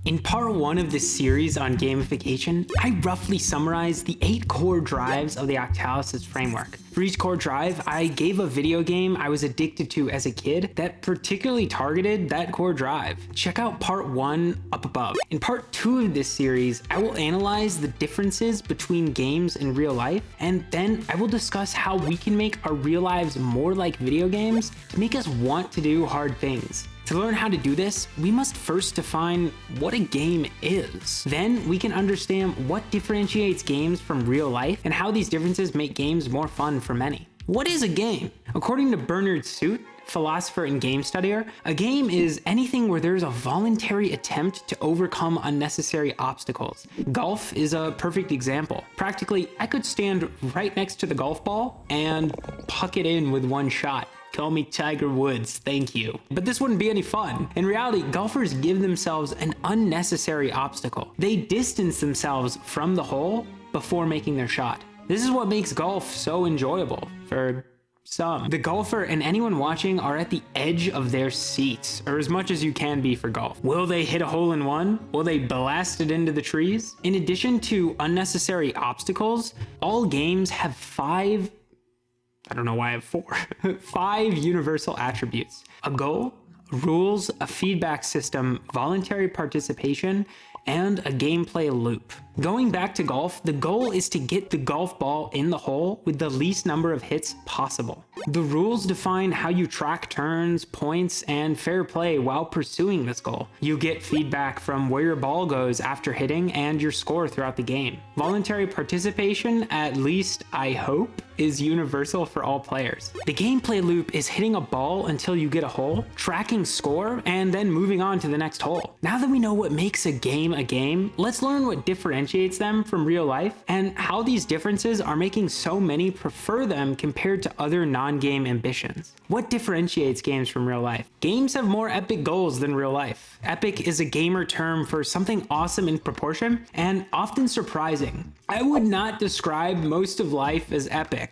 In part 1 of this series on gamification, I roughly summarized the 8 core drives of the Octalysis framework. For each core drive, I gave a video game I was addicted to as a kid that particularly targeted that core drive. Check out part 1 up above. In part 2 of this series, I will analyze the differences between games and real life, and then I will discuss how we can make our real lives more like video games to make us want to do hard things. To learn how to do this, we must first define what a game is. Then we can understand what differentiates games from real life and how these differences make games more fun for many. What is a game? According to Bernard Suit, philosopher and game studier, a game is anything where there's a voluntary attempt to overcome unnecessary obstacles. Golf is a perfect example. Practically, I could stand right next to the golf ball and puck it in with one shot. Call me Tiger Woods, thank you. But this wouldn't be any fun. In reality, golfers give themselves an unnecessary obstacle. They distance themselves from the hole before making their shot. This is what makes golf so enjoyable for some. The golfer and anyone watching are at the edge of their seats, or as much as you can be for golf. Will they hit a hole-in-one? Will they blast it into the trees? In addition to unnecessary obstacles, all games have five universal attributes: a goal, rules, a feedback system, voluntary participation, and a gameplay loop. Going back to golf, the goal is to get the golf ball in the hole with the least number of hits possible. The rules define how you track turns, points, and fair play while pursuing this goal. You get feedback from where your ball goes after hitting and your score throughout the game. Voluntary participation, at least I hope, is universal for all players. The gameplay loop is hitting a ball until you get a hole, tracking score, and then moving on to the next hole. Now that we know what makes a game, let's learn what differentiates them from real life and how these differences are making so many prefer them compared to other non-game ambitions. What differentiates games from real life? Games have more epic goals than real life. Epic is a gamer term for something awesome in proportion and often surprising. I would not describe most of life as epic.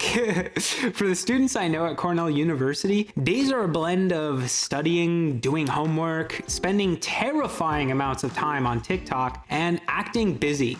For the students I know at Cornell University, days are a blend of studying, doing homework, spending terrifying amounts of time on TikTok, and acting busy,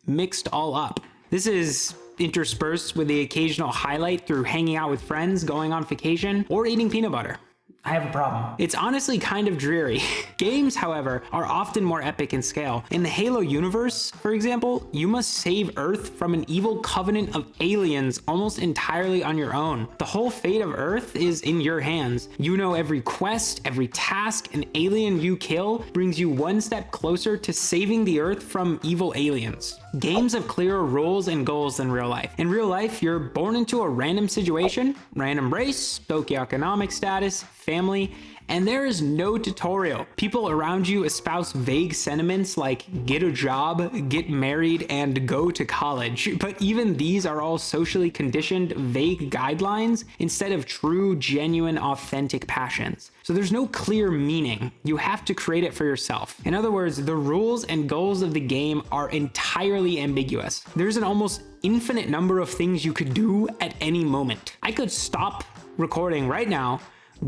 mixed all up. This is interspersed with the occasional highlight through hanging out with friends, going on vacation, or eating peanut butter. I have a problem. It's honestly kind of dreary. Games, however, are often more epic in scale. In the Halo universe, for example, you must save Earth from an evil covenant of aliens almost entirely on your own. The whole fate of Earth is in your hands. You know every quest, every task, an alien you kill brings you one step closer to saving the Earth from evil aliens. Games have clearer rules and goals than real life. In real life, you're born into a random situation, random race, socioeconomic status, family, and there is no tutorial. People around you espouse vague sentiments like get a job, get married, and go to college. But even these are all socially conditioned, vague guidelines instead of true, genuine, authentic passions. So there's no clear meaning. You have to create it for yourself. In other words, the rules and goals of the game are entirely ambiguous. There's an almost infinite number of things you could do at any moment. I could stop recording right now,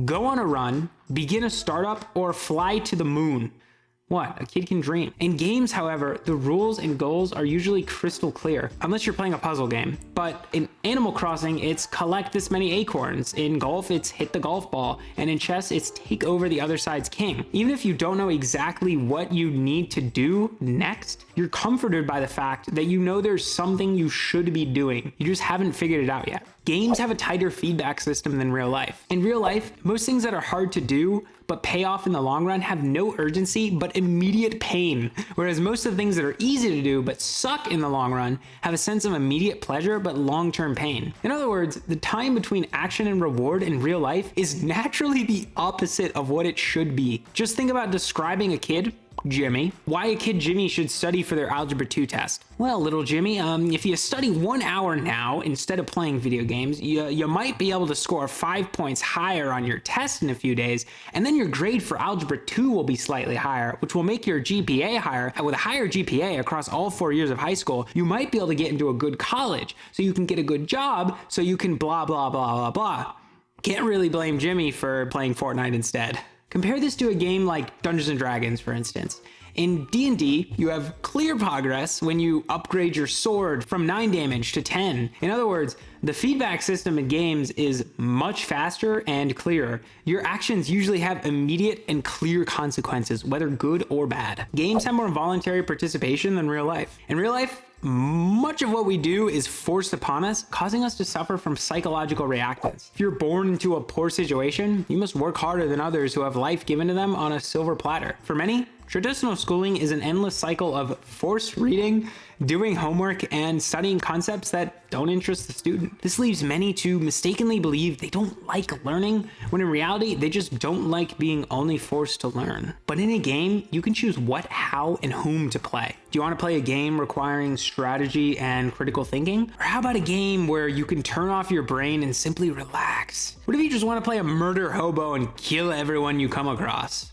go on a run, begin a startup, or fly to the moon. What? A kid can dream. In games, however, the rules and goals are usually crystal clear, unless you're playing a puzzle game. But in Animal Crossing, it's collect this many acorns. In golf, it's hit the golf ball. And in chess, it's take over the other side's king. Even if you don't know exactly what you need to do next, you're comforted by the fact that you know there's something you should be doing. You just haven't figured it out yet. Games have a tighter feedback system than real life. In real life, most things that are hard to do but pay off in the long run have no urgency but immediate pain, whereas most of the things that are easy to do but suck in the long run have a sense of immediate pleasure but long-term pain. In other words, the time between action and reward in real life is naturally the opposite of what it should be. Just think about describing a kid, Jimmy, why a kid Jimmy should study for their Algebra 2 test. Well, little Jimmy, if you study 1 hour now instead of playing video games, you might be able to score 5 points higher on your test in a few days, and then your grade for Algebra 2 will be slightly higher, which will make your GPA higher. And with a higher GPA across all 4 years of high school, you might be able to get into a good college, so you can get a good job, so you can blah, blah, blah, blah, blah. Can't really blame Jimmy for playing Fortnite instead. Compare this to a game like Dungeons & Dragons, for instance. In D&D, you have clear progress when you upgrade your sword from 9 damage to 10. In other words, the feedback system in games is much faster and clearer. Your actions usually have immediate and clear consequences, whether good or bad. Games have more voluntary participation than real life. In real life, much of what we do is forced upon us, causing us to suffer from psychological reactance. If you're born into a poor situation, you must work harder than others who have life given to them on a silver platter. For many, traditional schooling is an endless cycle of forced reading, doing homework, and studying concepts that don't interest the student. This leaves many to mistakenly believe they don't like learning, when in reality, they just don't like being only forced to learn. But in a game, you can choose what, how, and whom to play. Do you want to play a game requiring strategy and critical thinking? Or how about a game where you can turn off your brain and simply relax? What if you just want to play a murder hobo and kill everyone you come across?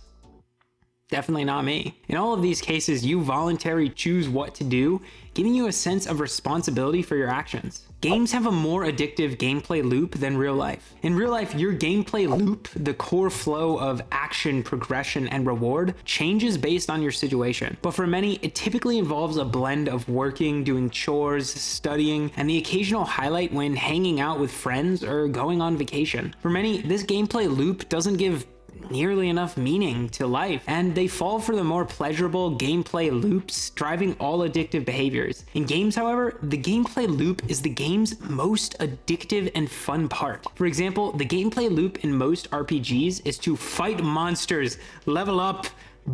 Definitely not me. In all of these cases, you voluntarily choose what to do, giving you a sense of responsibility for your actions. Games have a more addictive gameplay loop than real life. In real life, your gameplay loop, the core flow of action, progression, and reward, changes based on your situation. But for many, it typically involves a blend of working, doing chores, studying, and the occasional highlight when hanging out with friends or going on vacation. For many, this gameplay loop doesn't give nearly enough meaning to life, and they fall for the more pleasurable gameplay loops, driving all addictive behaviors. In games, however, the gameplay loop is the game's most addictive and fun part. For example, the gameplay loop in most RPGs is to fight monsters, level up,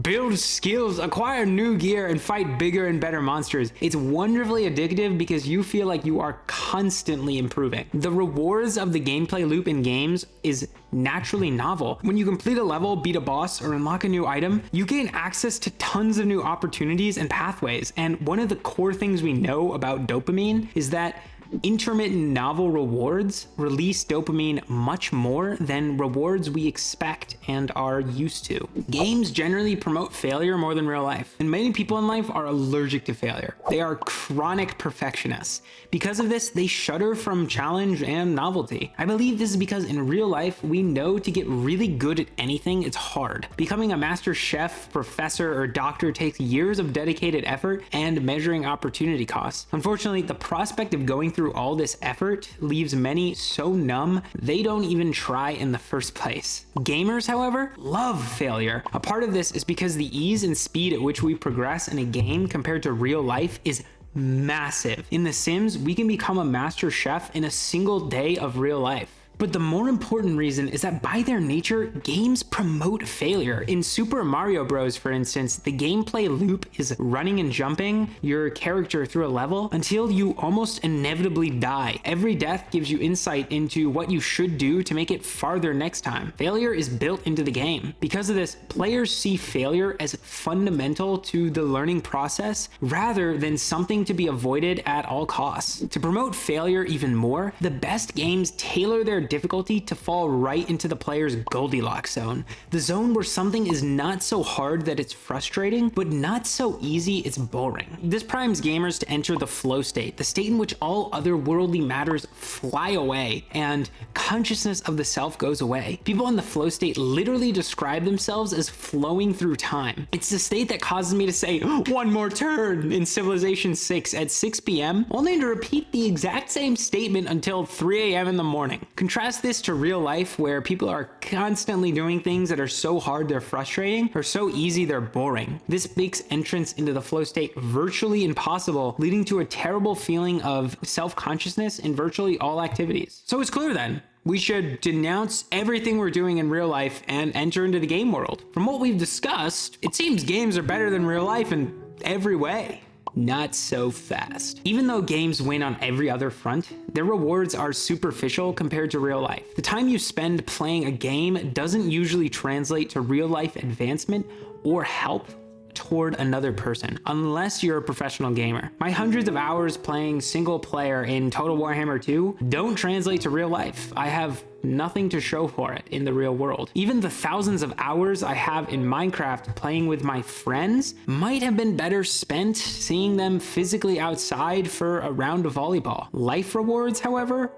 build skills, acquire new gear, and fight bigger and better monsters. It's wonderfully addictive because you feel like you are constantly improving. The rewards of the gameplay loop in games is naturally novel. When you complete a level, beat a boss, or unlock a new item, you gain access to tons of new opportunities and pathways. And one of the core things we know about dopamine is that intermittent novel rewards release dopamine much more than rewards we expect and are used to. Games generally promote failure more than real life, and many people in life are allergic to failure. They are chronic perfectionists. Because of this, they shudder from challenge and novelty. I believe this is because in real life, we know to get really good at anything, it's hard. Becoming a master chef, professor, or doctor takes years of dedicated effort and measuring opportunity costs. Unfortunately, the prospect of going through all this effort leaves many so numb they don't even try in the first place. Gamers, however, love failure. A part of this is because the ease and speed at which we progress in a game compared to real life is massive. In The Sims, we can become a master chef in a single day of real life. But the more important reason is that by their nature, games promote failure. In Super Mario Bros., for instance, the gameplay loop is running and jumping your character through a level until you almost inevitably die. Every death gives you insight into what you should do to make it farther next time. Failure is built into the game. Because of this, players see failure as fundamental to the learning process rather than something to be avoided at all costs. To promote failure even more, the best games tailor their difficulty to fall right into the player's Goldilocks zone. The zone where something is not so hard that it's frustrating, but not so easy it's boring. This primes gamers to enter the flow state, the state in which all otherworldly matters fly away and consciousness of the self goes away. People in the flow state literally describe themselves as flowing through time. It's the state that causes me to say, "One more turn" in Civilization 6 at 6 p.m., only to repeat the exact same statement until 3 a.m. in the morning. Contrast this to real life where people are constantly doing things that are so hard they're frustrating or so easy they're boring. This makes entrance into the flow state virtually impossible, leading to a terrible feeling of self-consciousness in virtually all activities. So it's clear then, we should denounce everything we're doing in real life and enter into the game world. From what we've discussed, it seems games are better than real life in every way. Not so fast. Even though games win on every other front, their rewards are superficial compared to real life. The time you spend playing a game doesn't usually translate to real life advancement or help toward another person, unless you're a professional gamer. My hundreds of hours playing single player in Total Warhammer 2 don't translate to real life. I have nothing to show for it in the real world. Even the thousands of hours I have in Minecraft playing with my friends might have been better spent seeing them physically outside for a round of volleyball. Life rewards, however,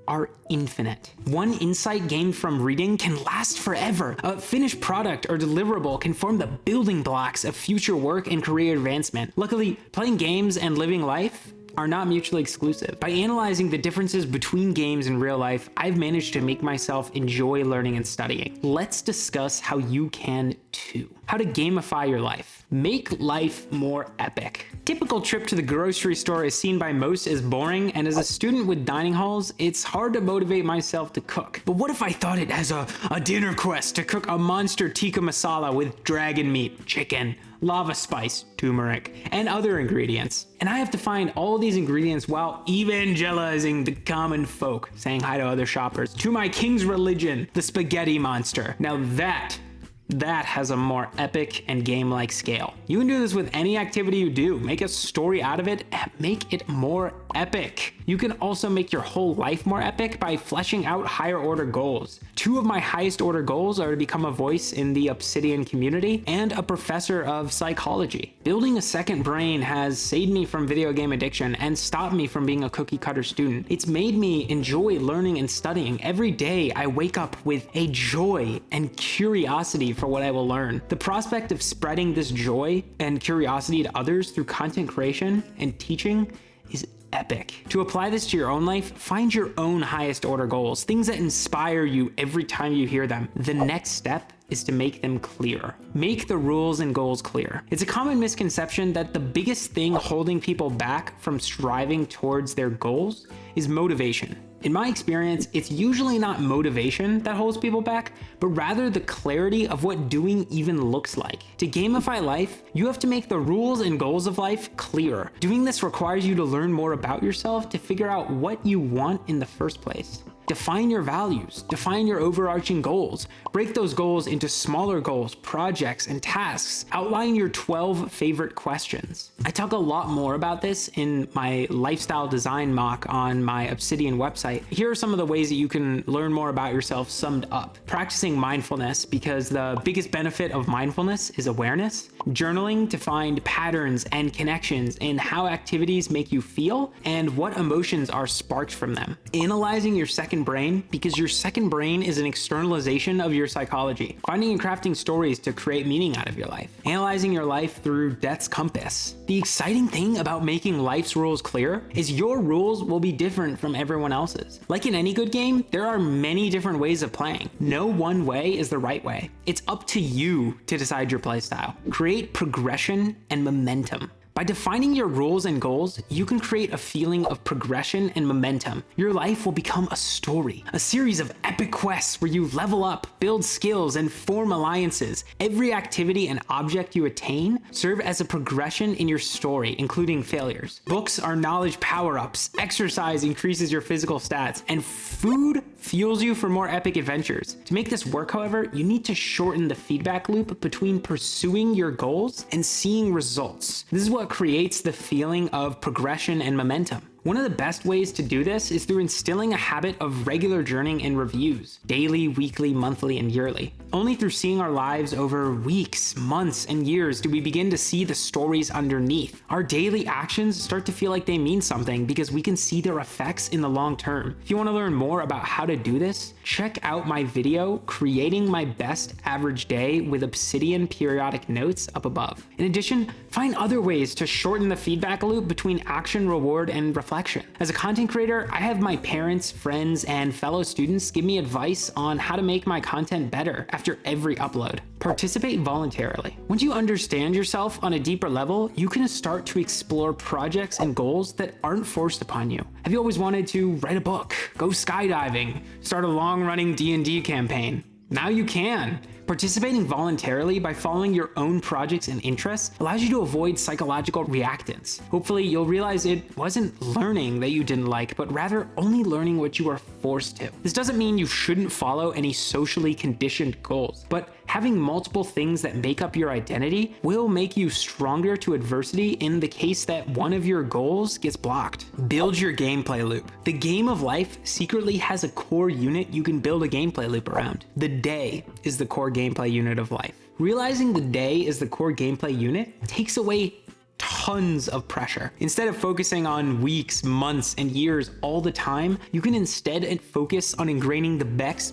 are infinite. One insight gained from reading can last forever. A finished product or deliverable can form the building blocks of future work and career advancement. Luckily, playing games and living life are not mutually exclusive. By analyzing the differences between games and real life, I've managed to make myself enjoy learning and studying. Let's discuss how you can too. How to gamify your life. Make life more epic. Typical trip to the grocery store is seen by most as boring, and as a student with dining halls, it's hard to motivate myself to cook. But what if I thought it as a dinner quest to cook a monster tikka masala with dragon meat, chicken, lava spice, turmeric, and other ingredients? And I have to find all these ingredients while evangelizing the common folk, saying hi to other shoppers, to my king's religion, the spaghetti monster. Now that has a more epic and game-like scale. You can do this with any activity you do. Make a story out of it and make it more epic. You can also make your whole life more epic by fleshing out higher order goals. Two of my highest order goals are to become a voice in the Obsidian community and a professor of psychology. Building a second brain has saved me from video game addiction and stopped me from being a cookie cutter student. It's made me enjoy learning and studying. Every day I wake up with a joy and curiosity for what I will learn. The prospect of spreading this joy and curiosity to others through content creation and teaching is epic. To apply this to your own life, find your own highest order goals, things that inspire you every time you hear them. The next step is to make them clear. Make the rules and goals clear. It's a common misconception that the biggest thing holding people back from striving towards their goals is motivation. In my experience, it's usually not motivation that holds people back, but rather the clarity of what doing even looks like. To gamify life, you have to make the rules and goals of life clear. Doing this requires you to learn more about yourself to figure out what you want in the first place. Define your values, define your overarching goals, break those goals into smaller goals, projects, and tasks. Outline your 12 favorite questions. I talk a lot more about this in my lifestyle design mock on my Obsidian website. Here are some of the ways that you can learn more about yourself summed up. Practicing mindfulness, because the biggest benefit of mindfulness is awareness. Journaling to find patterns and connections in how activities make you feel and what emotions are sparked from them. Analyzing your second brain, because your second brain is an externalization of your psychology. Finding and crafting stories to create meaning out of your life. Analyzing your life through Death's compass. The exciting thing about making life's rules clear is your rules will be different from everyone else's. Like in any good game, there are many different ways of playing. No one way is the right way. It's up to you to decide your playstyle. Create progression and momentum. By defining your rules and goals, you can create a feeling of progression and momentum. Your life will become a story, a series of epic quests where you level up, build skills, and form alliances. Every activity and object you attain serve as a progression in your story, including failures. Books are knowledge power-ups, exercise increases your physical stats, and food fuels you for more epic adventures. To make this work, however, you need to shorten the feedback loop between pursuing your goals and seeing results. This is what creates the feeling of progression and momentum. One of the best ways to do this is through instilling a habit of regular journaling and reviews, daily, weekly, monthly, and yearly. Only through seeing our lives over weeks, months, and years do we begin to see the stories underneath. Our daily actions start to feel like they mean something because we can see their effects in the long term. If you want to learn more about how to do this, check out my video, Creating My Best Average Day with Obsidian Periodic Notes up above. In addition, find other ways to shorten the feedback loop between action, reward, and reflection. As a content creator, I have my parents, friends, and fellow students give me advice on how to make my content better after every upload. Participate voluntarily. Once you understand yourself on a deeper level, you can start to explore projects and goals that aren't forced upon you. Have you always wanted to write a book, go skydiving, start a long-running D&D campaign? Now you can. Participating voluntarily by following your own projects and interests allows you to avoid psychological reactance. Hopefully, you'll realize it wasn't learning that you didn't like, but rather only learning what you are forced to. This doesn't mean you shouldn't follow any socially conditioned goals, but having multiple things that make up your identity will make you stronger to adversity in the case that one of your goals gets blocked. Build your gameplay loop. The game of life secretly has a core unit you can build a gameplay loop around. The day is the core gameplay unit of life. Realizing the day is the core gameplay unit takes away tons of pressure. Instead of focusing on weeks, months, and years all the time, you can instead focus on ingraining the best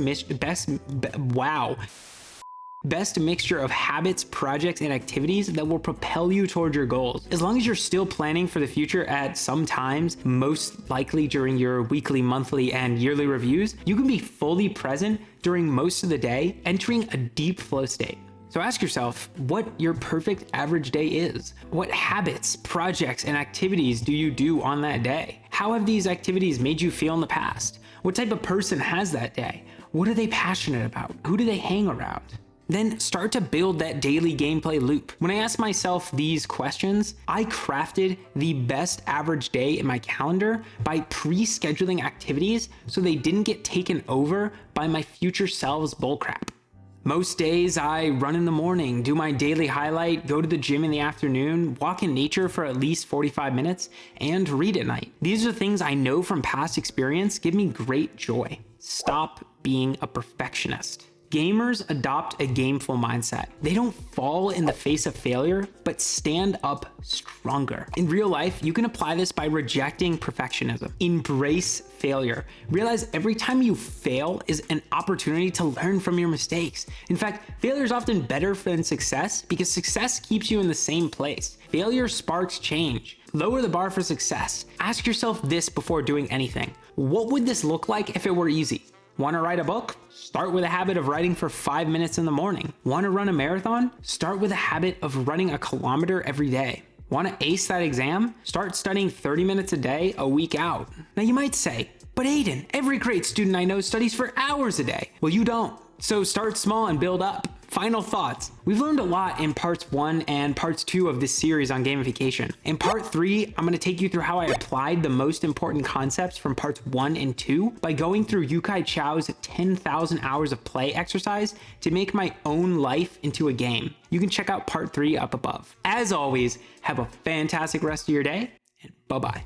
mixture of habits, projects, and activities that will propel you toward your goals. As long as you're still planning for the future at some times, most likely during your weekly, monthly, and yearly reviews, you can be fully present during most of the day, entering a deep flow state. So ask yourself what your perfect average day is. What habits, projects, and activities do you do on that day? How have these activities made you feel in the past? What type of person has that day? What are they passionate about? Who do they hang around? Then start to build that daily gameplay loop. When I asked myself these questions, I crafted the best average day in my calendar by pre-scheduling activities so they didn't get taken over by my future self's bullcrap. Most days I run in the morning, do my daily highlight, go to the gym in the afternoon, walk in nature for at least 45 minutes, and read at night. These are things I know from past experience give me great joy. Stop being a perfectionist. Gamers adopt a gameful mindset. They don't fall in the face of failure, but stand up stronger. In real life, you can apply this by rejecting perfectionism. Embrace failure. Realize every time you fail is an opportunity to learn from your mistakes. In fact, failure is often better than success because success keeps you in the same place. Failure sparks change. Lower the bar for success. Ask yourself this before doing anything. What would this look like if it were easy? Want to write a book? Start with a habit of writing for 5 minutes in the morning. Want to run a marathon? Start with a habit of running a kilometer every day. Want to ace that exam? Start studying 30 minutes a day, a week out. Now you might say, but Aiden, every great student I know studies for hours a day. Well, you don't. So start small and build up. Final thoughts. We've learned a lot in parts 1 and parts 2 of this series on gamification. In part 3, I'm going to take you through how I applied the most important concepts from parts 1 and 2 by going through Yukai Chao's 10,000 hours of play exercise to make my own life into a game. You can check out part 3 up above. As always, have a fantastic rest of your day, and bye-bye.